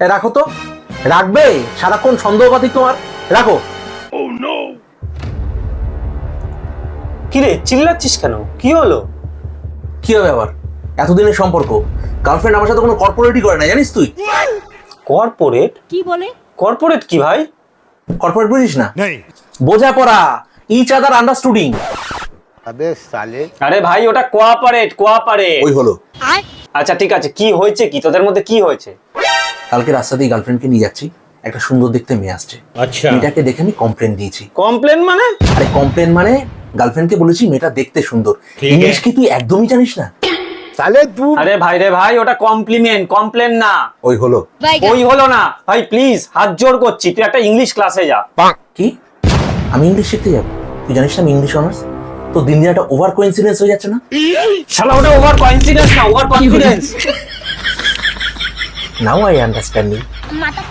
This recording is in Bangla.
রাখো তো, রাখবে? সারাক্ষণ সন্দেহবাদী তোমার, রাখো। কিরে চিল্লাচ্ছিস কেন, কি হলো? কি হবে আবার? এতদিনের সম্পর্ক, গার্লফ্রেন্ড আমার সাথে কোনো কর্পোরেটই করে না, জানিস তুই? কর্পোরেট? কি বলে? কর্পোরেট কি ভাই? কর্পোরেট বুঝিস না? বোঝাপড়া, ইচ আদার আন্ডারস্টুডিং। अबे साले। আরে ভাই ওটা কোঅপারেট। ওই হলো। আচ্ছা ঠিক আছে, কি হয়েছে, কি তোদের মধ্যে কি হয়েছে? কালকে রাস্তাতেই গার্লফ্রেন্ডকে নিয়ে যাচ্ছি, একটা সুন্দর দেখতে মেয়ে আসছে। আচ্ছা। মেয়েটাকে দেখে আমি কমপ্লেন দিয়েছি। কমপ্লেন মানে? আরে কমপ্লেন মানে গার্লফ্রেন্ডকে বলেছি মেয়েটা দেখতে সুন্দর। ঠিক ইংলিশ আছে। কি তুই একদমই জানিস না? साले तू আরে ভাই রে ভাই, ওটা কমপ্লিমেন্ট, কমপ্লেন না। ওই হলো। ওই হলো না ভাই, প্লিজ হাত জোর করছি, তুই একটা ইংলিশ ক্লাসে যা। কি? আমি ইংলিশ শিখতে যাবো? তুই জানিস না আমি ইংলিশ অনার্স? তো দিন দিন একটা ওভার কোইন্সিডেন্স হয়ে যাচ্ছে না? শালা ওটা ওভার কোইন্সিডেন্স না, over confidence. Now I understanding. মাথা